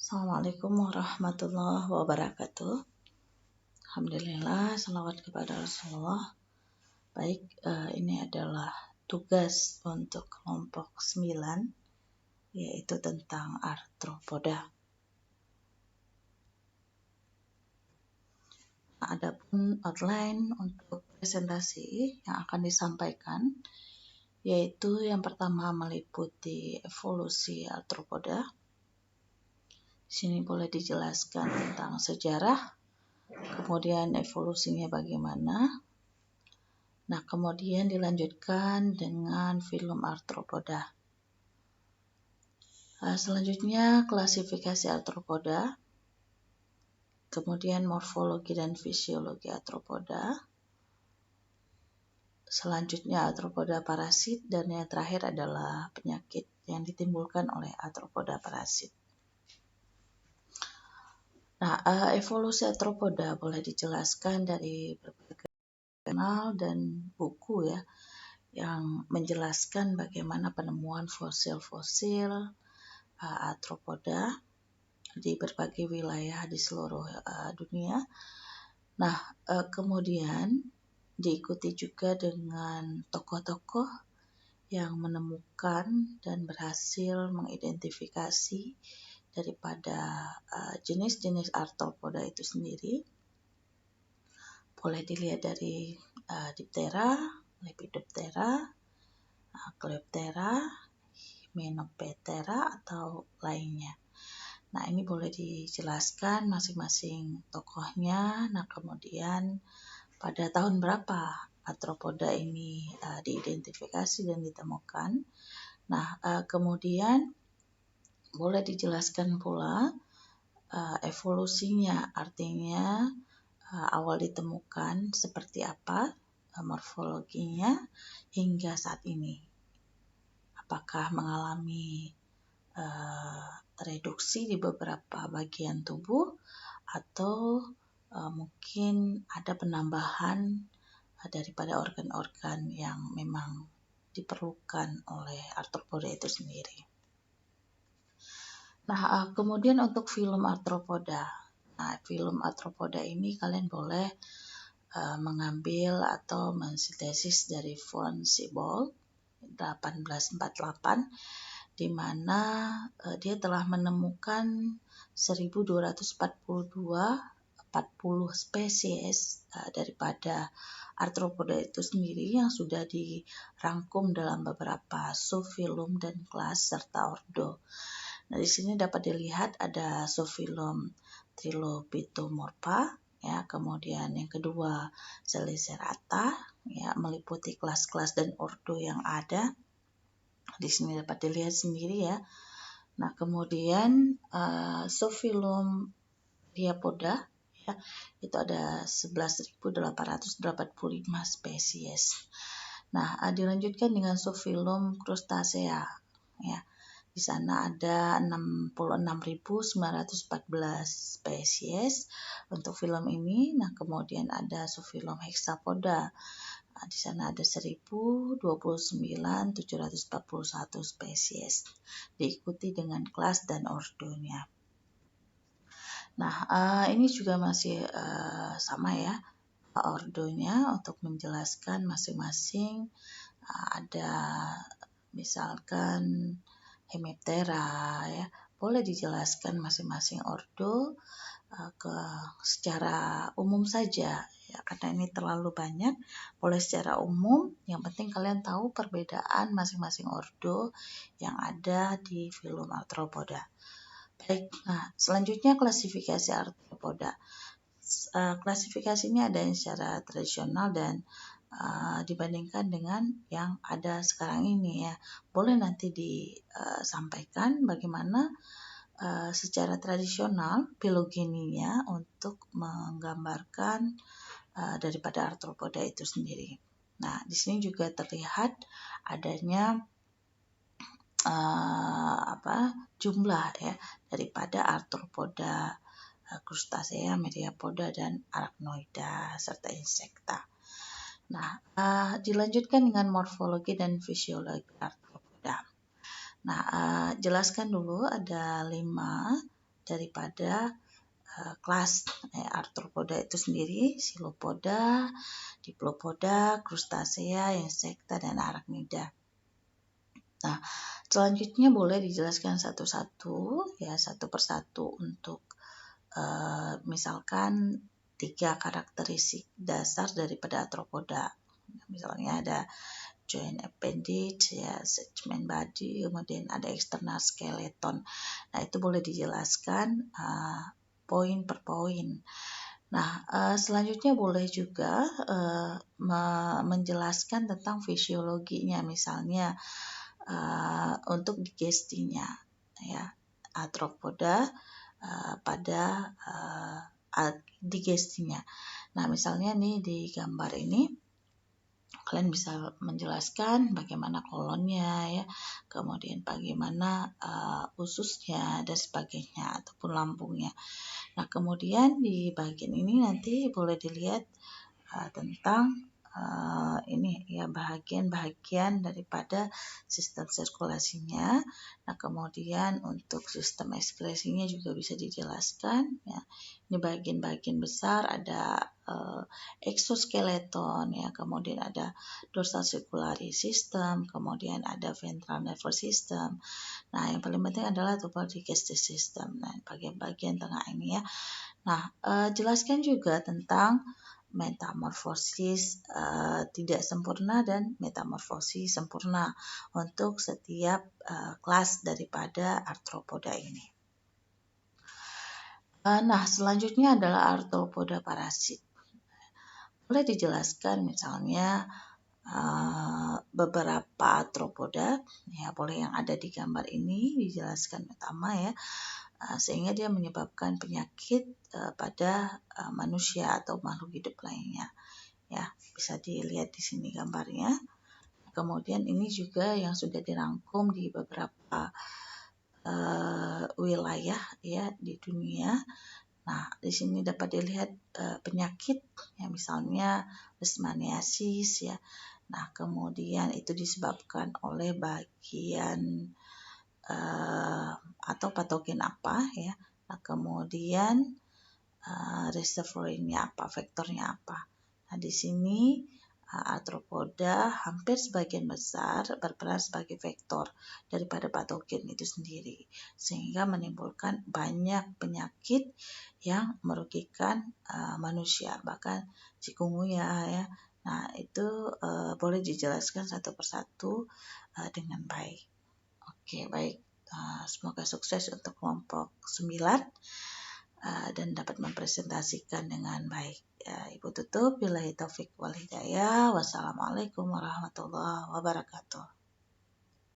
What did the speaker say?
Assalamualaikum warahmatullahi wabarakatuh. Alhamdulillah, salawat kepada Rasulullah. Baik, ini adalah tugas untuk kelompok 9, yaitu tentang arthropoda. Adapun outline untuk presentasi yang akan disampaikan, yaitu yang pertama meliputi evolusi arthropoda. Di sini boleh dijelaskan tentang sejarah, kemudian evolusinya bagaimana. Nah, kemudian dilanjutkan dengan filum arthropoda. Selanjutnya klasifikasi arthropoda, kemudian morfologi dan fisiologi arthropoda. Selanjutnya arthropoda parasit, dan yang terakhir adalah penyakit yang ditimbulkan oleh arthropoda parasit. Nah, evolusi arthropoda boleh dijelaskan dari berbagai jurnal dan buku ya, yang menjelaskan bagaimana penemuan fosil-fosil arthropoda di berbagai wilayah di seluruh dunia. Nah, kemudian diikuti juga dengan tokoh-tokoh yang menemukan dan berhasil mengidentifikasi daripada jenis-jenis arthropoda itu sendiri. Boleh dilihat dari Diptera, Lepidoptera, Coleoptera, Hymenoptera atau lainnya. Nah, ini boleh dijelaskan masing-masing tokohnya. Nah, kemudian pada tahun berapa arthropoda ini diidentifikasi dan ditemukan. Nah, kemudian boleh dijelaskan pula evolusinya, artinya awal ditemukan seperti apa morfologinya hingga saat ini. Apakah mengalami reduksi di beberapa bagian tubuh atau mungkin ada penambahan daripada organ-organ yang memang diperlukan oleh arthropoda itu sendiri. Nah, kemudian untuk filum arthropoda. Nah, filum arthropoda ini kalian boleh mengambil atau mensintesis dari von Siebold 1848, di mana dia telah menemukan 1240 spesies daripada arthropoda itu sendiri yang sudah dirangkum dalam beberapa subfilum dan kelas serta ordo. Nah, di sini dapat dilihat ada subfilum Trilobitomorpha, ya, kemudian yang kedua Selicerata, ya, meliputi kelas-kelas dan ordo yang ada. Di sini dapat dilihat sendiri ya. Nah, kemudian subfilum Rhiapoda, ya, itu ada 11.885 spesies. Nah, dilanjutkan dengan subfilum Crustacea, ya. Di sana ada 66.914 spesies untuk film ini. Nah, kemudian ada subfilum Hexapoda. Nah, di sana ada 1.029.741 spesies, diikuti dengan kelas dan ordonya. Nah, ini juga masih sama ya ordonya untuk menjelaskan masing-masing. Ada misalkan Hemiptera, ya, boleh dijelaskan masing-masing ordo secara umum saja ya, karena ini terlalu banyak. Boleh secara umum, yang penting kalian tahu perbedaan masing-masing ordo yang ada di filum arthropoda. Baik, nah selanjutnya klasifikasi arthropoda. Klasifikasi ini ada yang secara tradisional dan dibandingkan dengan yang ada sekarang ini ya. Boleh nanti disampaikan bagaimana secara tradisional filogeninya untuk menggambarkan daripada arthropoda itu sendiri. Nah, di sini juga terlihat adanya jumlah ya daripada arthropoda, Crustacea, Myriapoda, dan Arachnoida serta insekta. Nah, dilanjutkan dengan morfologi dan fisiologi arthropoda. Nah, jelaskan dulu ada 5 daripada kelas Arthropoda itu sendiri, Silopoda, Diplopoda, Crustacea, Insecta, dan Arachnida. Nah, selanjutnya boleh dijelaskan satu-satu, ya, satu persatu untuk misalkan 3 karakteristik dasar daripada arthropoda. Misalnya ada joint appendage, ya, segment body, kemudian ada external skeleton. Nah, itu boleh dijelaskan poin per poin. Nah, selanjutnya boleh juga menjelaskan tentang fisiologinya, misalnya untuk digestinya, ya, arthropoda pada digestinya. Nah, misalnya nih di gambar ini kalian bisa menjelaskan bagaimana kolonnya, ya, kemudian bagaimana ususnya dan sebagainya, ataupun lambungnya. Nah, kemudian di bagian ini nanti boleh dilihat tentang ini, ya, bahagian-bahagian daripada sistem sirkulasinya. Nah, kemudian untuk sistem ekskresinya juga bisa dijelaskan, ya. Ini bagian-bagian besar, ada exoskeleton, ya, kemudian ada dorsal circulatory system, kemudian ada ventral nervous system. Nah, yang paling penting adalah tubal digestive system. Nah, bagian-bagian tengah ini, ya. Nah, jelaskan juga tentang metamorfosis tidak sempurna dan metamorfosis sempurna untuk setiap kelas daripada arthropoda ini. Nah, selanjutnya adalah arthropoda parasit. Boleh dijelaskan misalnya beberapa arthropoda, ya, boleh yang ada di gambar ini dijelaskan pertama, ya, sehingga dia menyebabkan penyakit pada manusia atau makhluk hidup lainnya, ya, bisa dilihat di sini gambarnya. Kemudian ini juga yang sudah dirangkum di beberapa wilayah, ya, di dunia. Nah, di sini dapat dilihat penyakit, ya, misalnya leishmaniasis, ya. Nah, kemudian itu disebabkan oleh bagian atau patogen apa, ya. Nah, kemudian reservoirnya apa, vektornya apa. Nah, di sini arthropoda hampir sebagian besar berperan sebagai vektor daripada patogen itu sendiri, sehingga menimbulkan banyak penyakit yang merugikan manusia, bahkan chikungunya, ya. Nah, itu boleh dijelaskan satu persatu dengan baik. Oke, baik. Semoga sukses untuk kelompok 9 dan dapat mempresentasikan dengan baik. Ibu tutup, billahi taufik wal hidayah. Wassalamualaikum warahmatullahi wabarakatuh.